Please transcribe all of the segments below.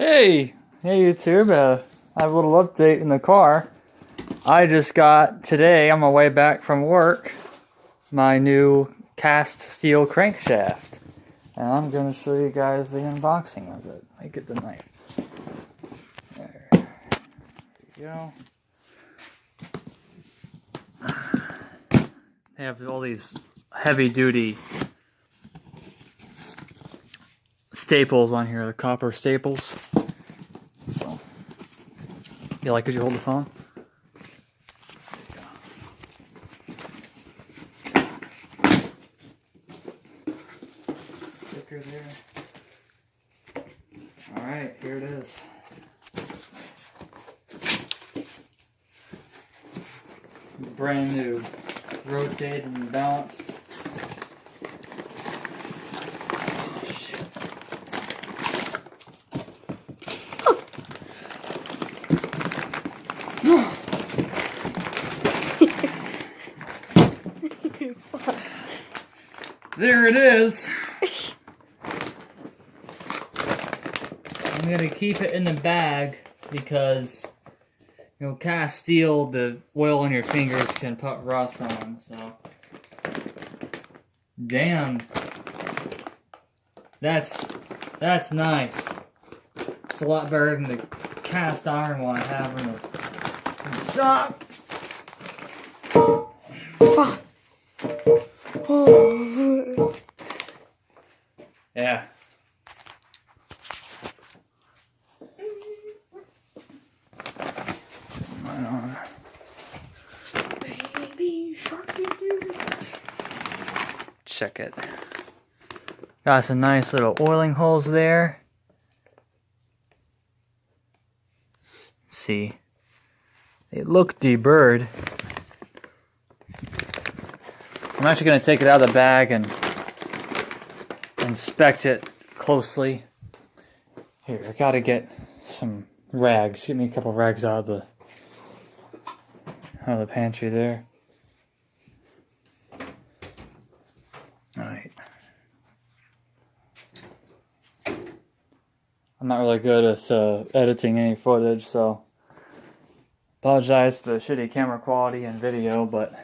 Hey YouTube, I have a little update in the car. I just got today on my way back from work my new cast steel crankshaft, and I'm going to show you guys the unboxing of it. Let me get the knife. There you go. They have all these heavy duty staples on here, the copper staples. So, you like it? You hold the phone? There you go. Sticker there. Alright, here it is. Brand new, rotated and balanced. There it is. I'm going to keep it in the bag because, you know, cast steel, the oil on your fingers can put rust on, so. Damn. That's nice. It's a lot better than the cast iron one I have in the shop. Fuck. Oh. Yeah. Baby shark, dude. Check it. Got some nice little oiling holes there. See, they look deburred. I'm actually going to take it out of the bag and inspect it closely. Here, I got to get some rags. Get me a couple rags out of the pantry there. Alright. I'm not really good at editing any footage, so apologize for the shitty camera quality and video, but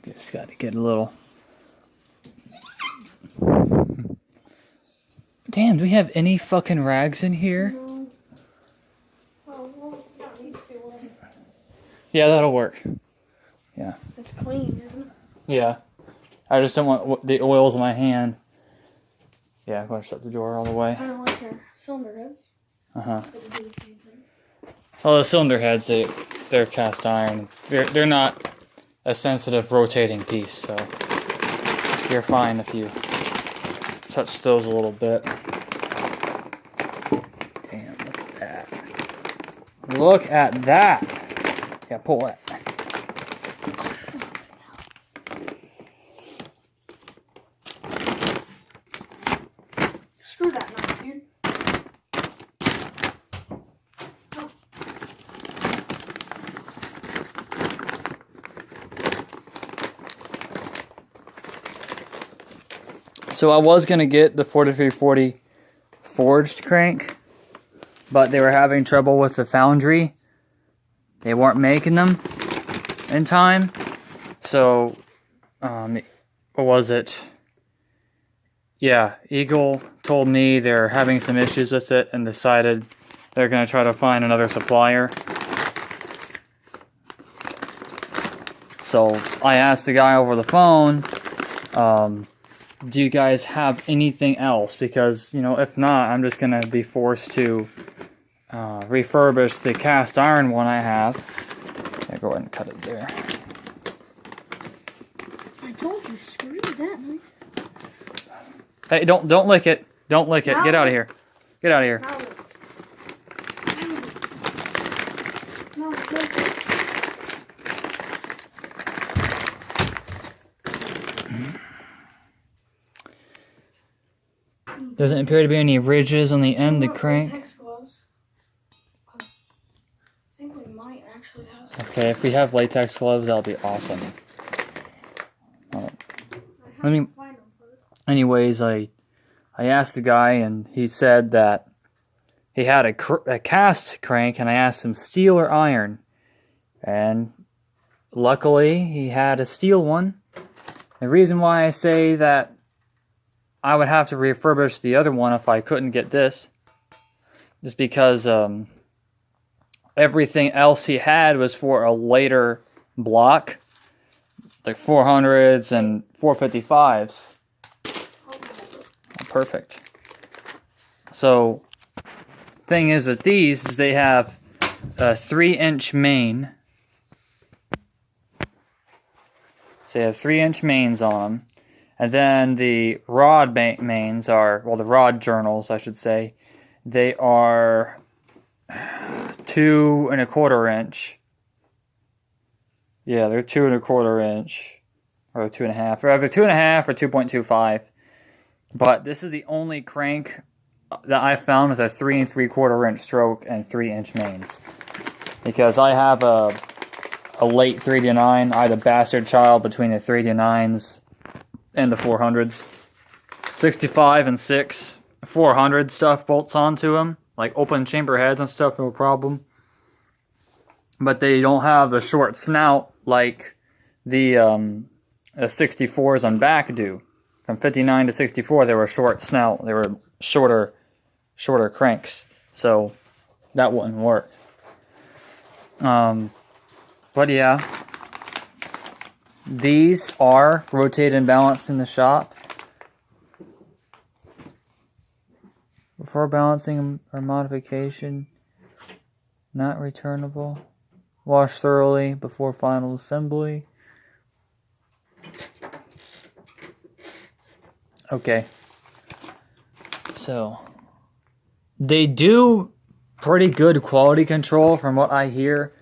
just got to get a little. Damn, do we have any fucking rags in here? No. Well, not these two. Yeah, that'll work. Yeah. It's clean, isn't it? Yeah. I just don't want the oils in my hand. Yeah, I'm going to shut the door all the way. Kind of like your cylinder heads. Uh-huh. But they do the same thing. Well, the cylinder heads, they're cast iron. They're not a sensitive rotating piece, so you're fine if you touch those a little bit. Damn, look at that. Look at that! Yeah, pull that. Screw that knife, dude. Oh. So I was going to get the 4340 forged crank, but they were having trouble with the foundry. They weren't making them in time. So, what was it? Yeah, Eagle told me they're having some issues with it and decided they're going to try to find another supplier. So I asked the guy over the phone, do you guys have anything else? Because, you know, if not, I'm just going to be forced to refurbish the cast iron one I have. Yeah, go ahead and cut it there. I told you, screw that knife. Hey, don't lick it. Don't lick it. No. Get out of here. Get out of here. No, no. Doesn't appear to be any ridges on the end of the crank. Latex gloves. 'Cause I think we might actually have some. Okay, if we have latex gloves, that'll be awesome. Anyways, I I asked the guy, and he said that he had a cast crank, and I asked him steel or iron. And luckily, he had a steel one. The reason why I say that I would have to refurbish the other one if I couldn't get this is because everything else he had was for a later block, like 400s and 455s. Perfect. So, thing is with these is they have a 3-inch main. So they have 3-inch mains on them. And then the rod mains are, well, the rod journals, I should say, they are 2 1/4 inch. Yeah, they're 2 1/4 inch. Or 2.5. Or either 2.5 or 2.25. But this is the only crank that I found with a 3 3/4 inch stroke and 3-inch mains. Because I have a late 389. I had a bastard child between the 389s and the 400s. 65 and 6 400 stuff bolts onto them, like open chamber heads and stuff, no problem. But they don't have the short snout like the 64s on back do. From 59 to 64, they were short snout. They were shorter cranks, so that wouldn't work. But yeah, these are rotated and balanced in the shop. Before balancing or modification, not returnable. Wash thoroughly before final assembly. Okay. So, they do pretty good quality control from what I hear,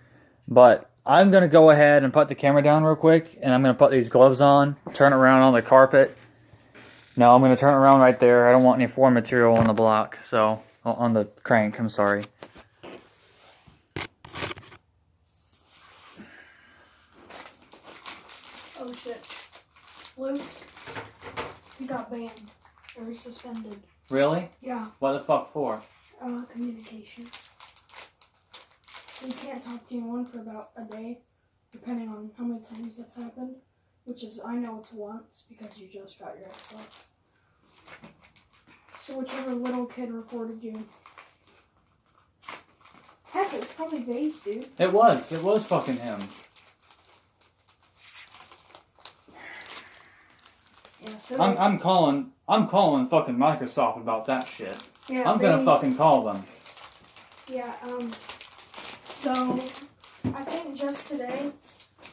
but I'm going to go ahead and put the camera down real quick, and I'm going to put these gloves on, turn it around on the carpet. No, I'm going to turn it around right there. I don't want any foreign material on the block, so, on the crank, I'm sorry. Oh shit. Luke, he got banned. Or suspended. Really? Yeah. What the fuck for? Communication. So you can't talk to anyone for about a day, depending on how many times that's happened. Which is, I know it's once, because you just got your Xbox. So whichever little kid reported you. Heck, it was probably Vase, dude. It was fucking him. Yeah, so I'm calling fucking Microsoft about that shit. yeah, I'm gonna fucking call them. Yeah, so I think just today,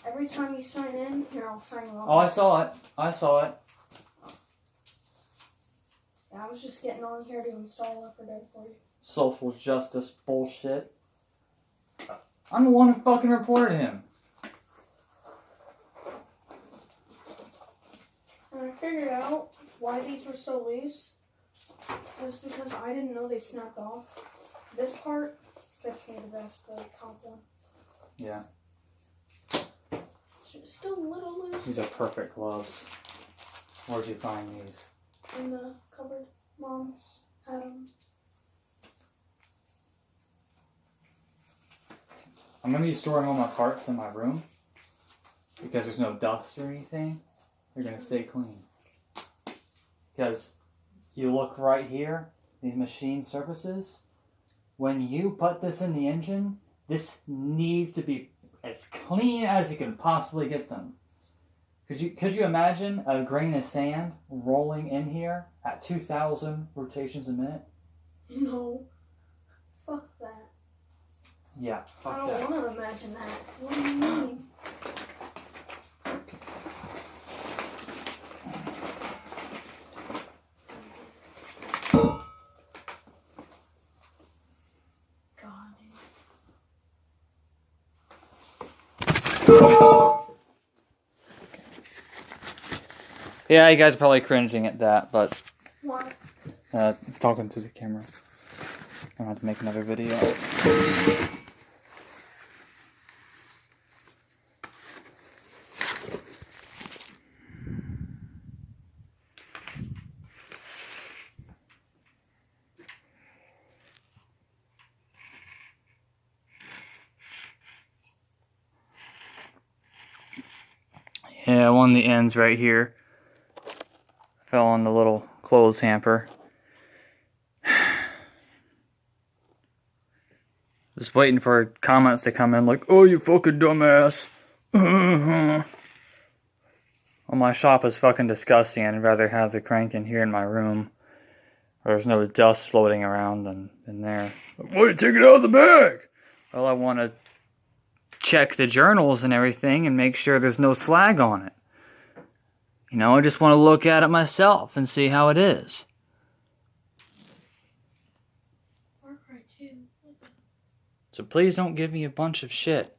every time you sign in, here, I'll sign you up. Oh, I saw it. Yeah, I was just getting on here to install it for day for you. Social justice bullshit. I'm the one who fucking reported him. And I figured out why these were so loose. It was because I didn't know they snapped off. This part fits me the best, the top one. Yeah. It's still a little loose. These are perfect gloves. Where'd you find these? In the cupboard. Mom's had them. I'm gonna be storing all my parts in my room because there's no dust or anything. They're gonna stay clean. Because you look right here, these machine surfaces. When you put this in the engine, this needs to be as clean as you can possibly get them. Could you imagine a grain of sand rolling in here at 2,000 rotations a minute? No. Fuck that. Yeah, fuck I that. don't want to imagine that. What do you mean? Yeah, you guys are probably cringing at that, but What? talking to the camera. I'm gonna have to make another video. Yeah, one of the ends right here fell on the little clothes hamper. Just waiting for comments to come in like, oh, you fucking dumbass. Well, my shop is fucking disgusting. I'd rather have the crank in here in my room where there's no dust floating around than in there. Why you take it out of the bag? Well, I want to check the journals and everything and make sure there's no slag on it. You know, I just want to look at it myself and see how it is. So please don't give me a bunch of shit.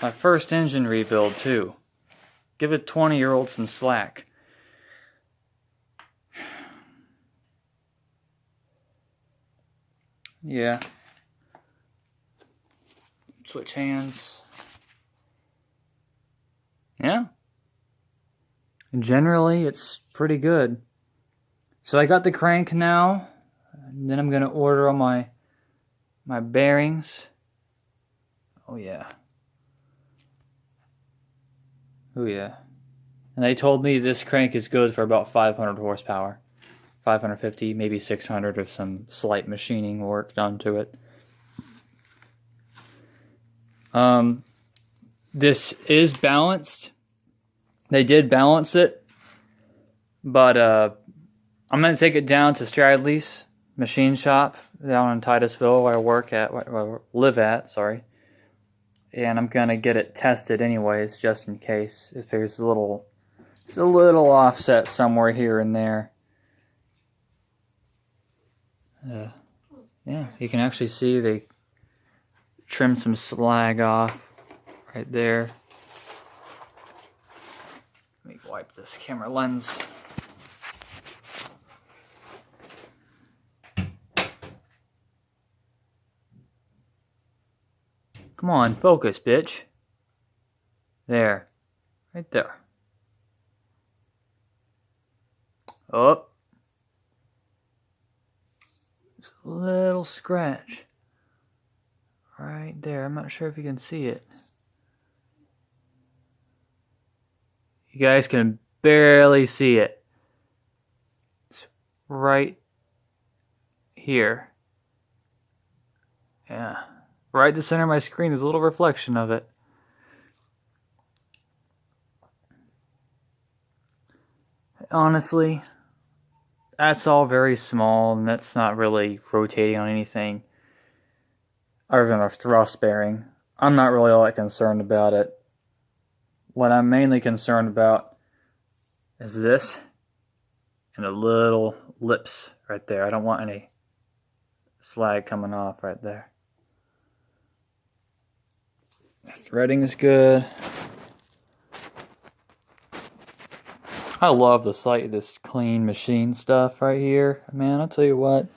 My first engine rebuild, too. Give a 20-year-old some slack. Yeah. Switch hands. Yeah. Generally, it's pretty good. So I got the crank now. And then I'm going to order all my bearings. Oh, yeah. Oh, yeah. And they told me this crank is good for about 500 horsepower. 550, maybe 600 with some slight machining work done to it. This is balanced. They did balance it. But I'm going to take it down to Stradley's machine shop down in Titusville where I live at, sorry. And I'm going to get it tested anyways, just in case if there's a little offset somewhere here and there. Yeah, you can actually see they trimmed some slag off right there. Let me wipe this camera lens. Come on, focus, bitch. There. Right there. Oh. Just a little scratch. Right there. I'm not sure if you can see it. You guys can barely see it. It's right here. Yeah. Right in the center of my screen, there's a little reflection of it. Honestly, that's all very small, and that's not really rotating on anything other than a thrust bearing. I'm not really all that concerned about it. What I'm mainly concerned about is this and the little lips right there. I don't want any slag coming off right there. Threading is good. I love the sight of this clean machine stuff right here. Man, I'll tell you what.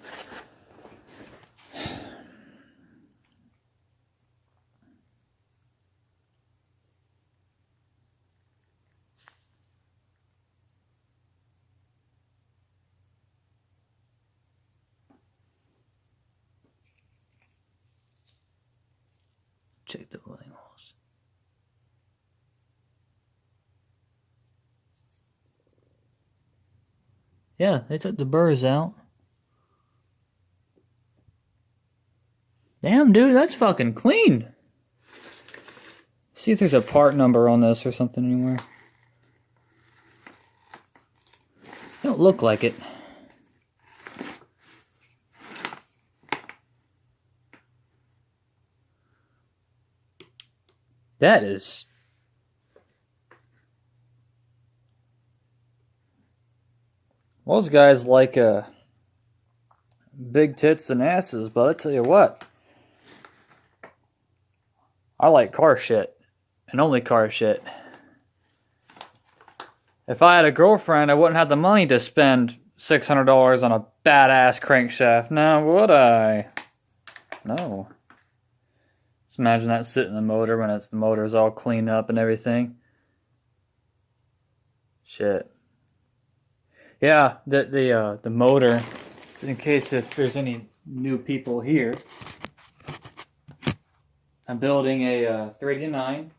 Check the oiling holes. Yeah, they took the burrs out. Damn, dude, that's fucking clean. See if there's a part number on this or something anywhere. Don't look like it. That is... Those guys like big tits and asses, but I tell you what. I like car shit. And only car shit. If I had a girlfriend, I wouldn't have the money to spend $600 on a badass crankshaft. Now, would I? No. Just imagine that sitting in the motor when the motor's all cleaned up and everything. Shit. Yeah, the motor, in case if there's any new people here, I'm building a 389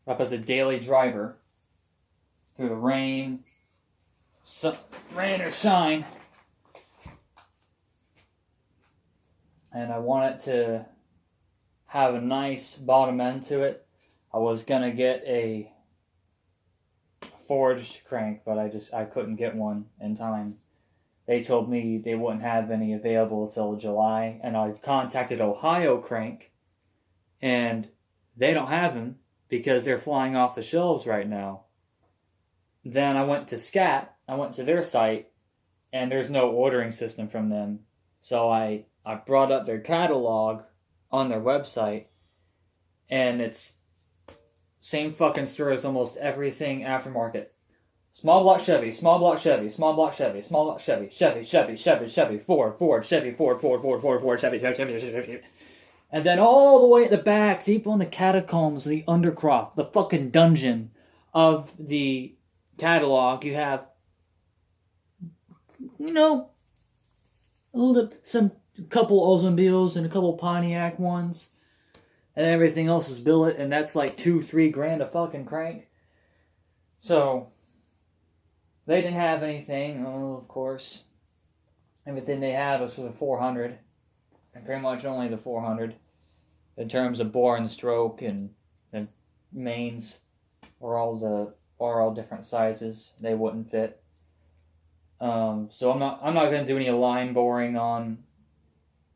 up as a daily driver through the rain, rain or shine. And I want it to have a nice bottom end to it. I was gonna get a forged crank, but I couldn't get one in time. They told me they wouldn't have any available till July, and I contacted Ohio Crank, and they don't have them because they're flying off the shelves right now. Then I went to Scat, I went to their site, and there's no ordering system from them. So I brought up their catalog on their website, and it's same fucking story as almost everything aftermarket. Small block Chevy, small block Chevy, small block Chevy, small block Chevy, Chevy, Ford, Chevy, Ford, Chevy. And then all the way at the back, deep on the catacombs, the undercroft, the fucking dungeon of the catalog, you have, some couple Oldsmobiles and a couple Pontiac ones. And everything else is billet, and that's like $2-3 grand a fucking crank. So they didn't have anything, of course. Everything they had was for the 400, and pretty much only the 400. In terms of bore and stroke and mains, are all different sizes. They wouldn't fit. So I'm not gonna do any line boring on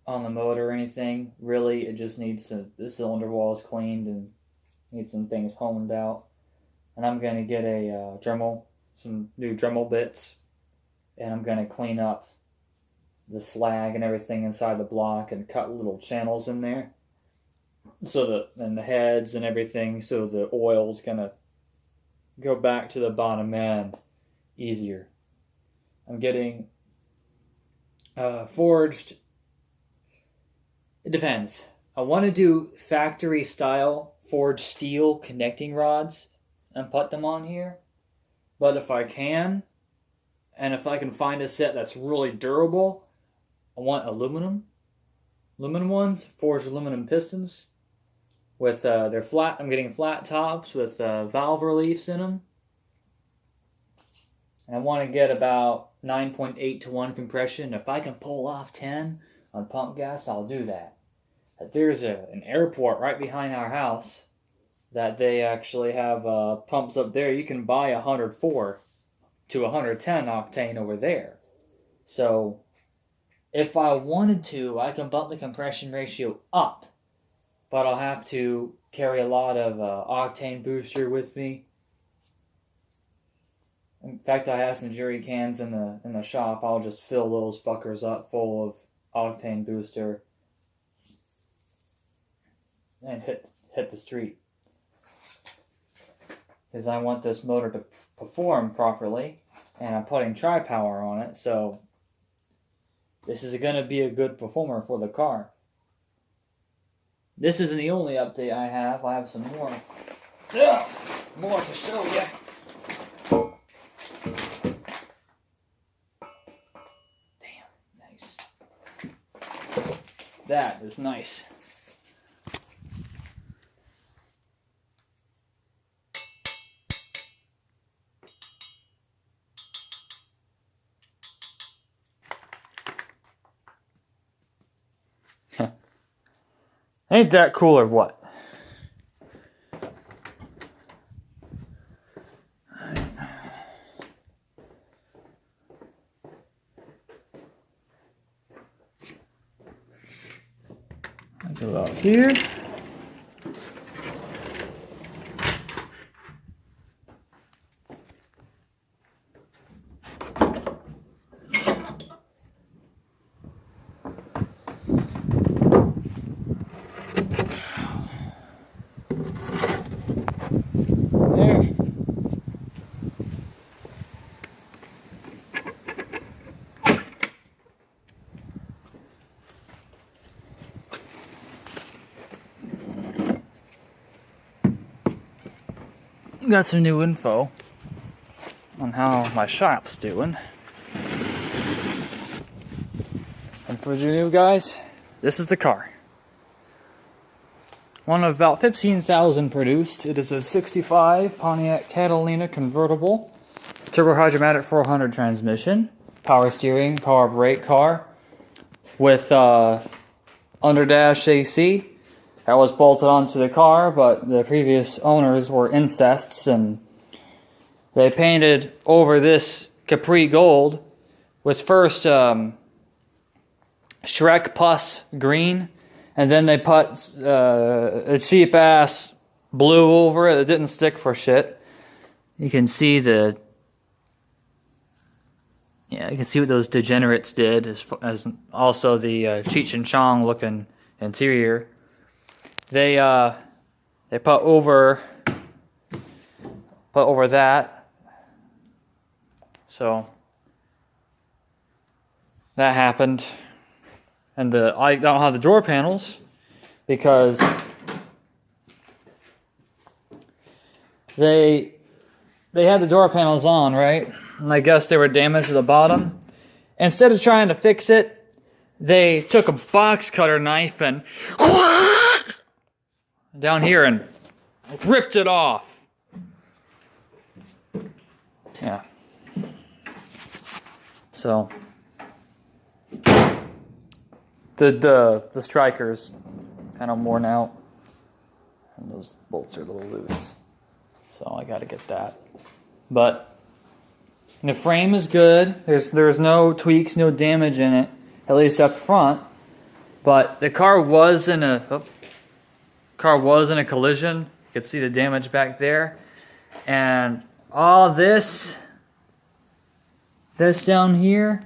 the motor or anything. Really, it just needs the cylinder wall is cleaned and needs some things honed out. And I'm gonna get a Dremel, some new Dremel bits, and I'm gonna clean up the slag and everything inside the block and cut little channels in there, and the heads and everything, so the oil's gonna go back to the bottom end easier. I'm getting forged. It depends. I want to do factory style forged steel connecting rods and put them on here. But if I can, and if I can find a set that's really durable, I want aluminum ones, forged aluminum pistons with they're flat. I'm getting flat tops with valve reliefs in them. And I want to get about 9.8 to 1 compression. If I can pull off 10 on pump gas, I'll do that. There's an airport right behind our house that they actually have pumps up there. You can buy 104 to 110 octane over there. So if I wanted to, I can bump the compression ratio up, but I'll have to carry a lot of octane booster with me. In fact, I have some jerry cans in the shop. I'll just fill those fuckers up full of octane booster and hit the street, because I want this motor to perform properly, and I'm putting tri-power on it, so this is going to be a good performer for the car. This isn't the only update I have. I have some more to show you. Damn, nice. That is nice. Ain't that cool or what? I go out here. Got some new info on how my shop's doing. And for the new guys, this is the car. one of about 15,000 produced. It is a 65 Pontiac Catalina convertible, turbo hydromatic 400 transmission, power steering, power brake car with underdash AC. That was bolted onto the car, but the previous owners were incests and they painted over this Capri Gold with first Shrek Pus green, and then they put a cheap ass blue over it that didn't stick for shit. You can see you can see what those degenerates did, as also the Cheech and Chong looking interior. They put over that. So that happened, and I don't have the door panels because they had the door panels on, right? And I guess they were damaged at the bottom. Instead of trying to fix it, they took a box cutter knife and down here and ripped it off. Yeah. So the striker's kind of worn out, and those bolts are a little loose. So I got to get that. But the frame is good. There's no tweaks, no damage in it, at least up front. But the car was in a collision. You could see the damage back there, and all this down here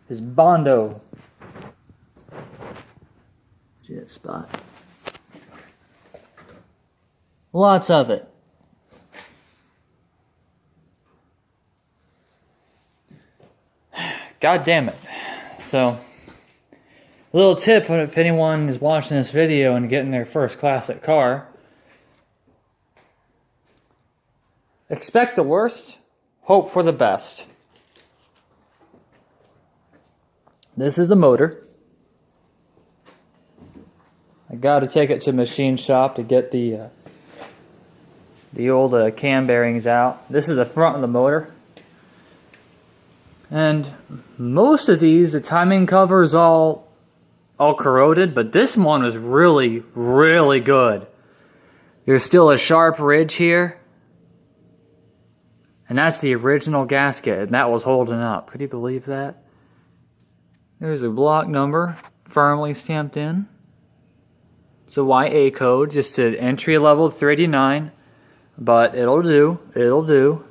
is Bondo. See that spot? Lots of it. God damn it. So, a little tip if anyone is watching this video and getting their first classic car. Expect the worst, hope for the best. This is the motor. I got to take it to a machine shop to get the old cam bearings out. This is the front of the motor. And most of these, the timing cover is all corroded, but this one is really, really good. There's still a sharp ridge here. And that's the original gasket, and that was holding up. Could you believe that? There's a block number firmly stamped in. It's a YA code, just an entry level 389, but it'll do. It'll do.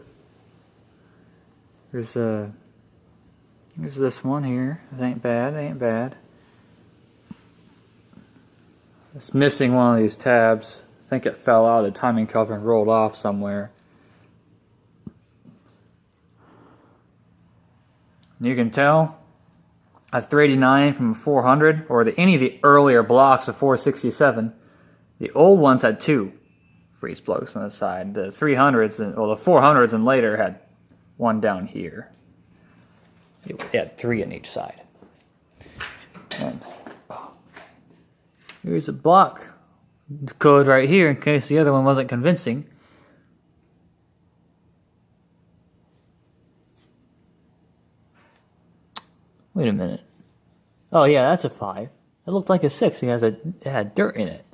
There's this one here. It ain't bad. It ain't bad. It's missing one of these tabs. I think it fell out of the timing cover and rolled off somewhere. You can tell a 389 from a 400, or any of the earlier blocks of 467, the old ones had 2 freeze plugs on the side. The 300s, the 400s and later had one down here. It had 3 on each side. And here's a block code right here in case the other one wasn't convincing. Wait a minute. Oh yeah, that's a 5. It looked like a 6. It had dirt in it.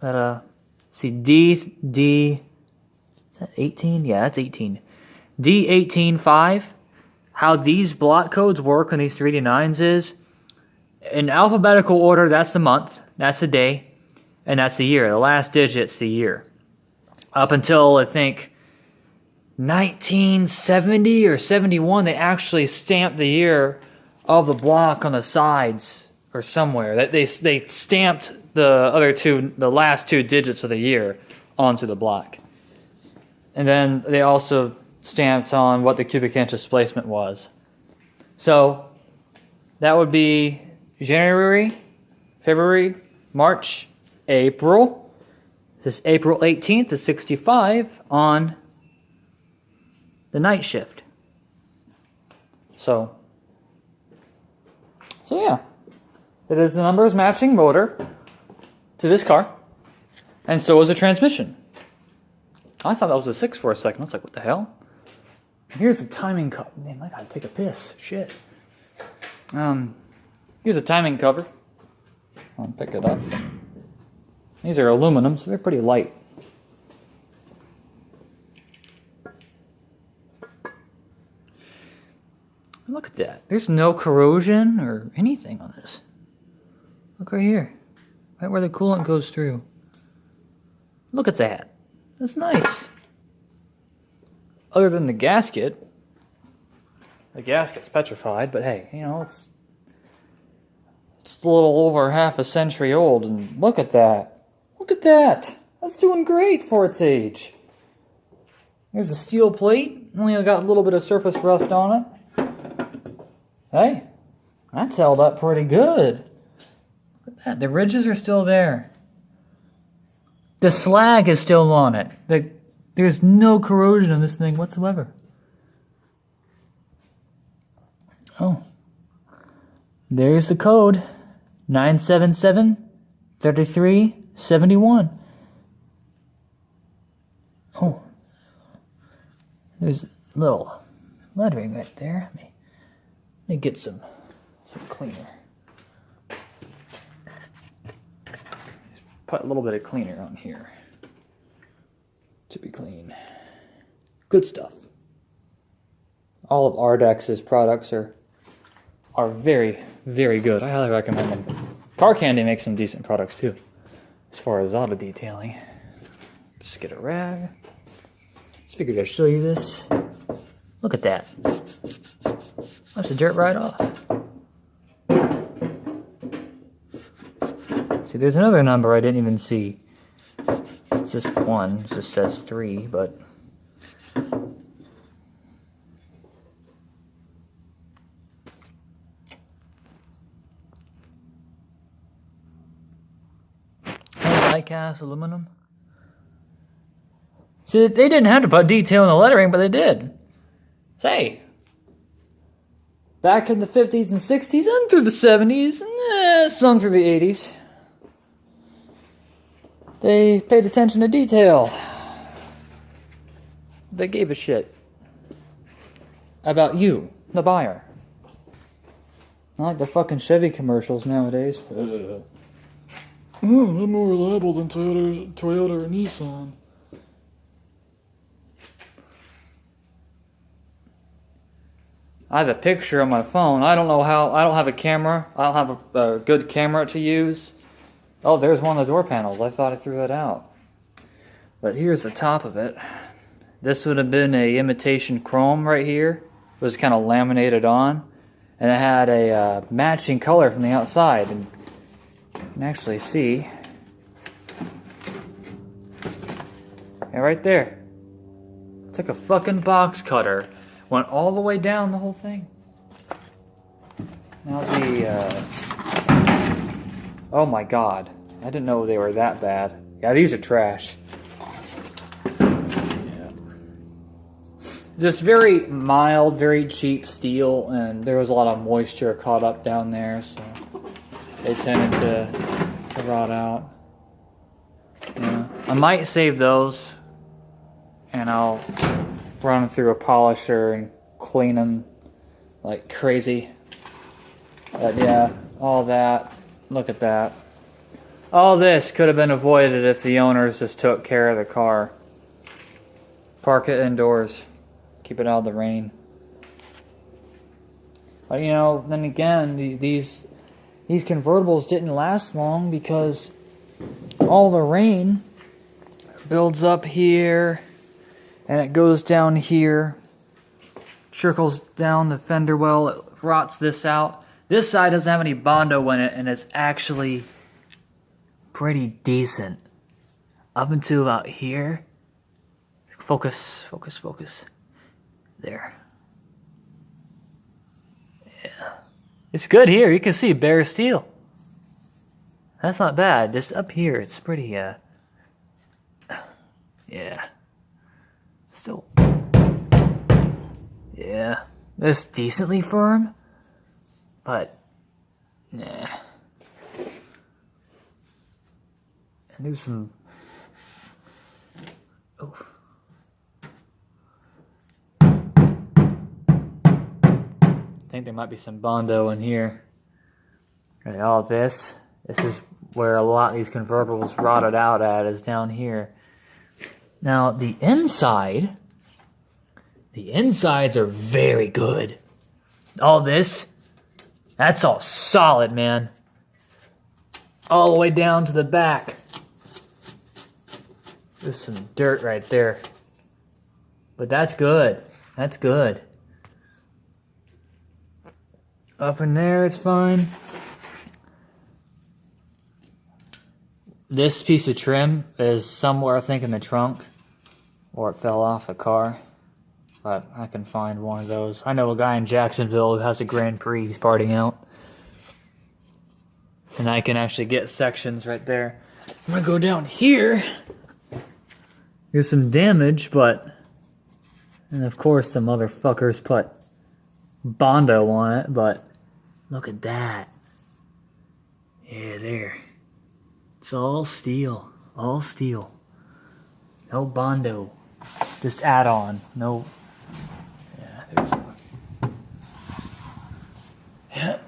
But see D is that 18? Yeah, that's 18. D185. How these block codes work on these 389s is in alphabetical order. That's the month, that's the day, and that's the year. The last digit's the year. Up until I think 1970 or 71, they actually stamped the year of the block on the sides or somewhere. That they stamped the last 2 digits of the year onto the block, and then they also stamped on what the cubic inch displacement was. So that would be January, February, March, April. This is April 18th to 65 on the night shift. So yeah, it is the numbers matching motor, to this car. And so is the transmission. I thought that was a 6 for a second. I was like, what the hell? Here's the timing cover. Man, I gotta take a piss. Shit. Here's a timing cover. I'll pick it up. These are aluminum, so they're pretty light. Look at that. There's no corrosion or anything on this. Look right here. Right where the coolant goes through. Look at that. That's nice. Other than the gasket. The gasket's petrified, but hey, you know, it's a little over half a century old, and look at that. Look at that. That's doing great for its age. There's a steel plate. Only got a little bit of surface rust on it. Hey, that's held up pretty good. Look at that. The ridges are still there. The slag is still on it. There's no corrosion on this thing whatsoever. Oh. There's the code. 977-3371. Oh. There's a little lettering right there. Let me get some cleaner. Put a little bit of cleaner on here to be clean. Good stuff. All of Ardex's products are very, very good. I highly recommend them. Car Candy makes some decent products too, as far as auto detailing. Just get a rag. Just figured I'd show you this. Look at that. Wipes the dirt right off. See, there's another number I didn't even see. It's just 1. It just says 3, but... die-cast aluminum. See, they didn't have to put detail in the lettering, but they did. Say, back in the 50s and 60s and through the 70s and some through the 80s, they paid attention to detail. They gave a shit about you, the buyer. Not like the fucking Chevy commercials nowadays. Oh, they're more reliable than Toyota or Nissan. I have a picture on my phone. I don't know how. I don't have a camera. I don't have a good camera to use. Oh, there's one of the door panels. I thought I threw that out. But here's the top of it. This would have been a imitation chrome right here. It was kind of laminated on. And it had a matching color from the outside. And you can actually see. And right there. It's like a fucking box cutter. Went all the way down the whole thing. Now oh my god. I didn't know they were that bad. Yeah, these are trash. Yeah. Just very mild, very cheap steel, and there was a lot of moisture caught up down there, so they tended to rot out. Yeah. I might save those, and I'll run them through a polisher and clean them like crazy. But yeah, all that. Look at that. All this could have been avoided if the owners just took care of the car. Park it indoors. Keep it out of the rain. But you know, then again, these convertibles didn't last long because all the rain builds up here. And it goes down here, trickles down the fender well, it rots this out. This side doesn't have any Bondo in it, and it's actually pretty decent. Up until about here. Focus, focus, focus. There. Yeah. It's good here, you can see bare steel. That's not bad, just up here, it's pretty, yeah. Still, yeah, it's decently firm, but nah. do some... Oh. I think there might be some Bondo in here. Okay, all this is where a lot of these convertibles rotted out at, is down here. Now, the insides are very good. All this, that's all solid, man. All the way down to the back. There's some dirt right there. But that's good. That's good. Up in there, it's fine. This piece of trim is somewhere, I think, in the trunk. Or it fell off a car. But I can find one of those. I know a guy in Jacksonville who has a Grand Prix he's parting out. And I can actually get sections right there. I'm gonna go down here. There's some damage, but... And of course the motherfuckers put Bondo on it, but... Look at that. Yeah, there. It's all steel. All steel. No Bondo. Just add-on. No... Yeah, there's one. Yeah.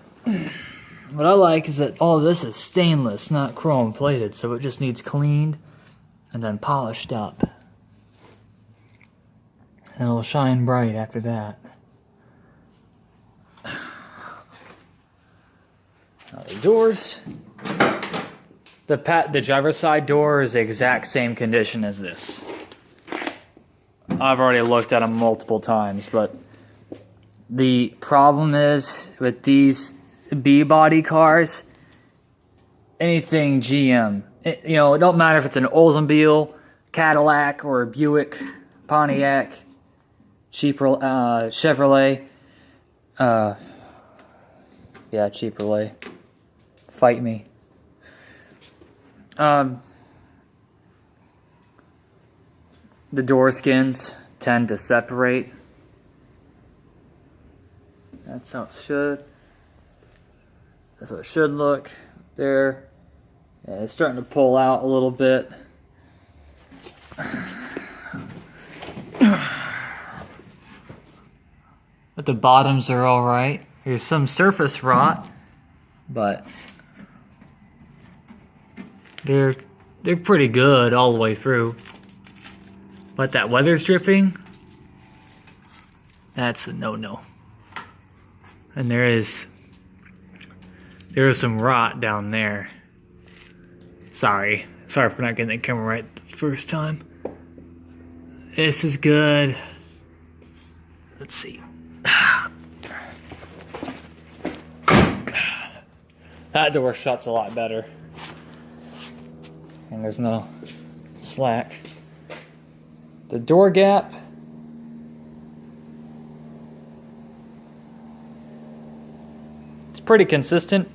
What I like is that all of this is stainless, not chrome plated, so it just needs cleaned and then polished up. And it'll shine bright after that. Now the doors. The driver's side door is the exact same condition as this. I've already looked at them multiple times, but the problem is with these B-body cars, anything GM, it don't matter if it's an Oldsmobile, Cadillac, or a Buick, Pontiac, Chevrolet, Chevrolet, fight me. The door skins tend to separate. That's how it should. That's what it should look there. Yeah, it's starting to pull out a little bit. But the bottoms are all right. There's some surface rot, but they're pretty good all the way through. But that weather stripping, that's a no-no. And there is some rot down there. Sorry for not getting the camera right the first time. This is good. Let's see. That door shuts a lot better. And there's no slack. The door gap. It's pretty consistent.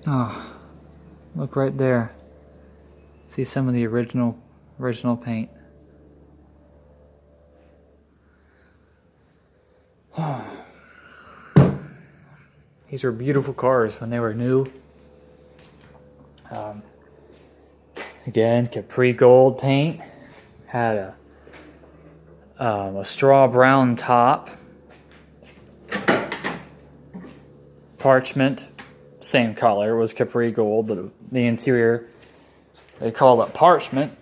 Oh, look right there. See some of the original paint. These were beautiful cars when they were new. Again, Capri Gold paint. Had a straw brown top. Parchment, same color, was Capri Gold, but the interior, they called it parchment.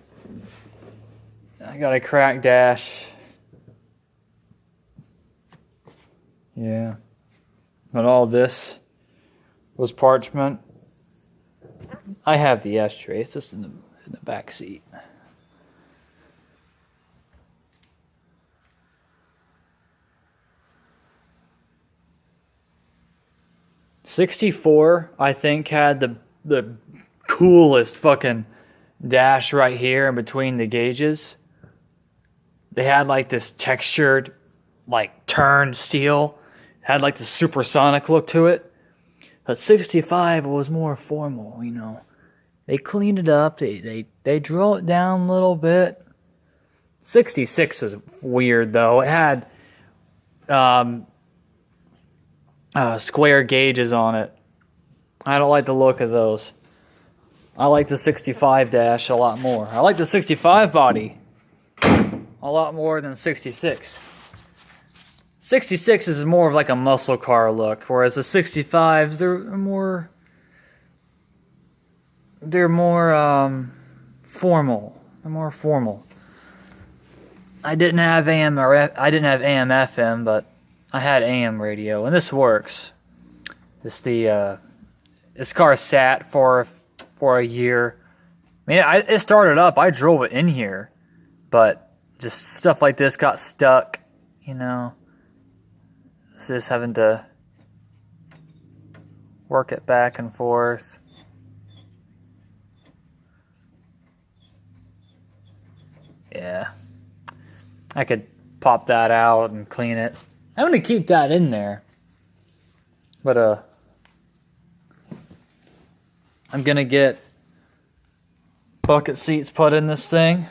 I got a cracked dash. Yeah. But all this was parchment. I have the ashtray. It's just in the back seat. '64, I think, had the coolest fucking dash right here in between the gauges. They had like this textured, like turned steel. Had like the supersonic look to it. But 65 was more formal, They cleaned it up. They drilled it down a little bit. 66 was weird though. It had square gauges on it. I don't like the look of those. I like the 65 dash a lot more. I like the 65 body a lot more than 66. 66 is more of like a muscle car look, whereas the 65s, they're more formal. They're more formal. I didn't have AM FM, but I had AM radio, and this works. This car sat for a year. I mean, it started up. I drove it in here, but just stuff like this got stuck. You know, just having to work it back and forth. Yeah, I could pop that out and clean it. I'm gonna keep that in there, but I'm gonna get bucket seats put in this thing,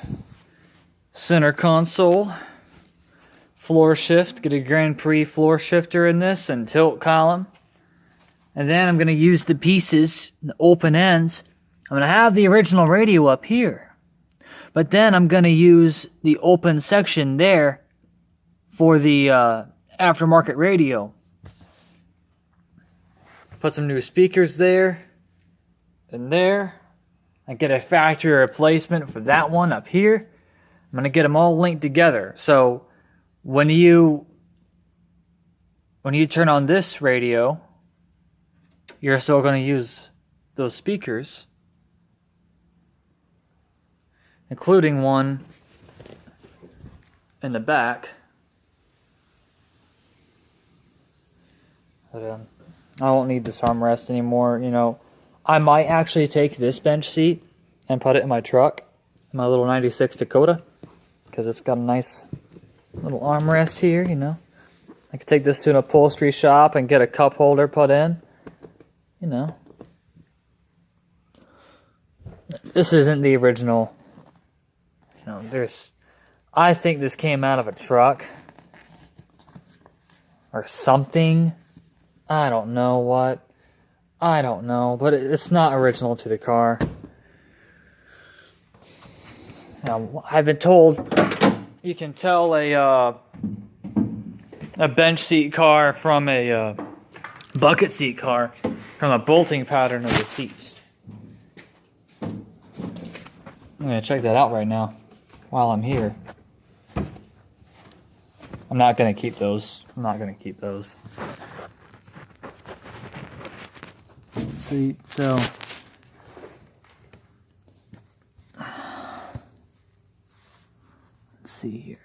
center console, floor shift, get a Grand Prix floor shifter in this, and tilt column. And then I'm gonna use the pieces, the open ends. I'm gonna have the original radio up here. But then I'm going to use the open section there for the aftermarket radio. Put some new speakers there and there. I get a factory replacement for that one up here. I'm going to get them all linked together. So when you turn on this radio, you're still going to use those speakers, including one in the back. But, I won't need this armrest anymore. You know, I might actually take this bench seat and put it in my truck, my little 96 Dakota, because it's got a nice little armrest here, you know. I could take this to an upholstery shop and get a cup holder put in, you know. This isn't the original. You know, I think this came out of a truck or something. I don't know what. I don't know, but it's not original to the car. Now, I've been told you can tell a bench seat car from a bucket seat car from the bolting pattern of the seats. I'm going to check that out right now while I'm here. I'm not going to keep those. See, so let's see here.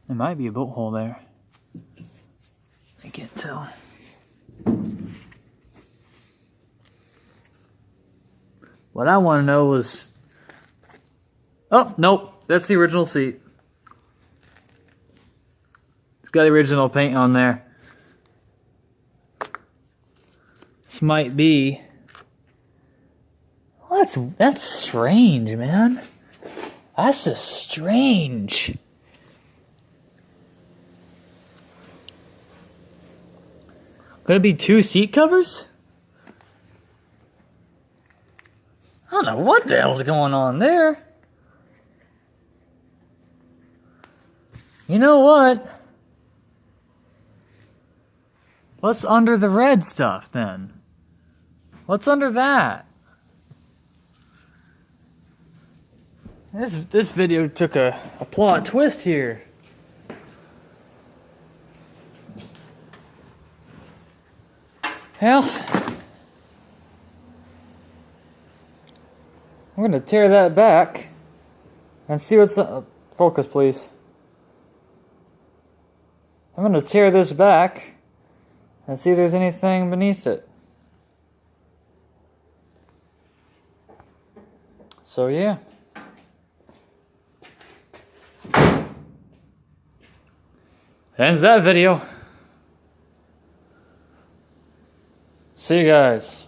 There might be a bolt hole there. I can't tell. What I want to know is... Oh, nope. That's the original seat. It's got the original paint on there. This might be... Well, that's strange, man. That's just strange. Could it be two seat covers? I don't know what the hell's going on there. You know what? What's under the red stuff then? What's under that? This video took a plot twist here. Hell, I'm going to tear that back and see what's... focus, please. I'm going to tear this back and see if there's anything beneath it. So, yeah. Ends that video. See you guys.